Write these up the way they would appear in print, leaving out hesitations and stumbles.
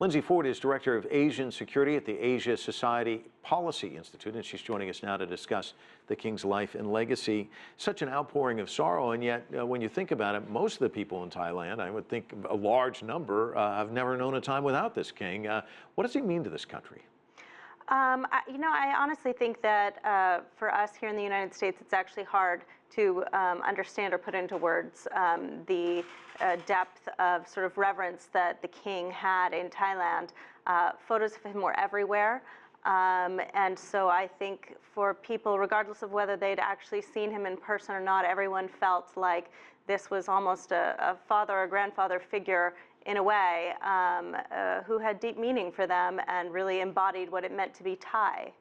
Lindsey Ford is Director of Asian Security at the Asia Society Policy Institute, and she's joining us now to discuss the King's life and legacy. Such an outpouring of sorrow, and yet when you think about it, most of the people in Thailand, I would think a large number, have never known a time without this king. What does he mean to this country? I honestly think that for us here in the United States, it's actually hard to understand or put into words the depth of sort of reverence that the king had in Thailand. Photos of him were everywhere. And so I think for people, regardless of whether they'd actually seen him in person or not, everyone felt like this was almost a father or grandfather figure in a way, who had deep meaning for them and really embodied what it meant to be Thai.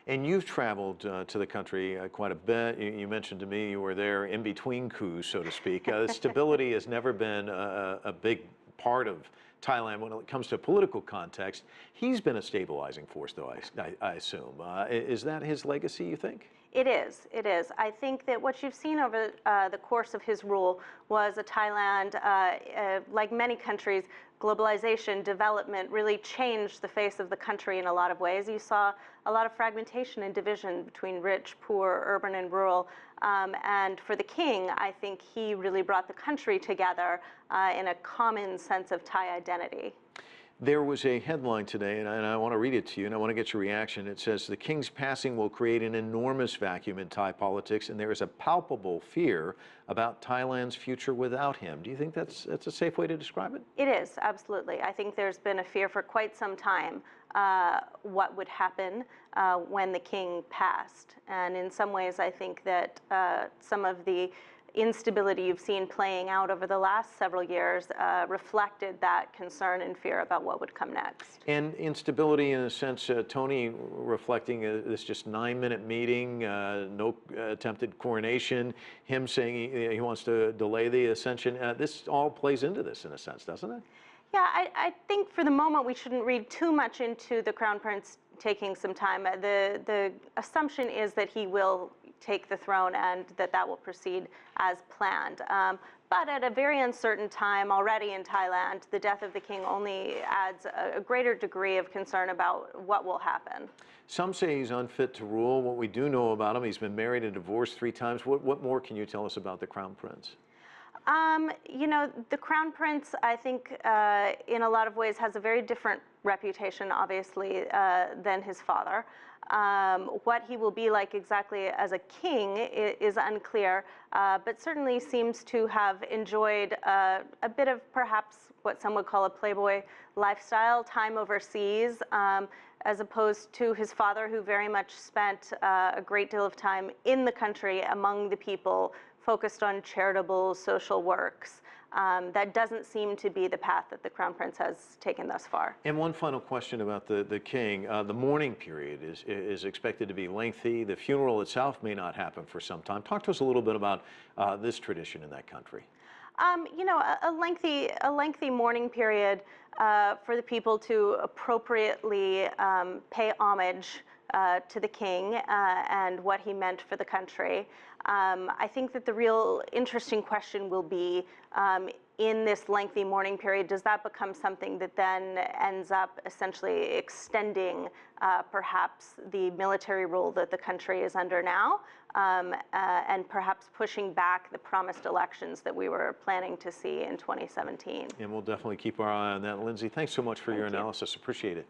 And you've traveled to the country quite a bit. You mentioned to me you were there in between coups, so to speak. Stability has never been a big part of Thailand when it comes to political context. He's been a stabilizing force, though, I assume. Is that his legacy, you think? It is. It is. I think that what you've seen over the course of his rule was a Thailand, like many countries, globalization, development really changed the face of the country in a lot of ways. You saw a lot of fragmentation and division between rich, poor, urban, and rural. And for the king, I think he really brought the country together in a common sense of Thai identity. There was a headline today, and I want to read it to you, and I want to get your reaction. It says, "The king's passing will create an enormous vacuum in Thai politics, and there is a palpable fear about Thailand's future without him." Do you think that's a safe way to describe it? It is, absolutely. I think there's been a fear for quite some time what would happen when the king passed. And in some ways, I think that some of the instability you've seen playing out over the last several years reflected that concern and fear about what would come next. And instability in a sense, Tony reflecting this just 9-minute meeting, no attempted coronation, him saying he wants to delay the ascension. This all plays into this in a sense, doesn't it? Yeah, I think for the moment we shouldn't read too much into the Crown Prince taking some time. The assumption is that he will take the throne and that will proceed as planned. But at a very uncertain time already in Thailand, the death of the king only adds a greater degree of concern about what will happen. Some say he's unfit to rule. What we do know about him, he's been married and divorced 3 times. What more can you tell us about the Crown Prince? The Crown Prince, I think, in a lot of ways has a very different reputation, obviously, than his father. What he will be like exactly as a king is unclear, but certainly seems to have enjoyed a bit of perhaps what some would call a playboy lifestyle, time overseas, as opposed to his father, who very much spent a great deal of time in the country among the people, focused on charitable social works. That doesn't seem to be the path that the Crown Prince has taken thus far. And one final question about the king. The mourning period is expected to be lengthy. The funeral itself may not happen for some time. Talk to us a little bit about this tradition in that country. A lengthy mourning period for the people to appropriately pay homage to the king and what he meant for the country. I think that the real interesting question will be, in this lengthy mourning period, does that become something that then ends up essentially extending perhaps the military rule that the country is under now, and perhaps pushing back the promised elections that we were planning to see in 2017? And we'll definitely keep our eye on that. Lindsey, thanks so much for your analysis. Appreciate it.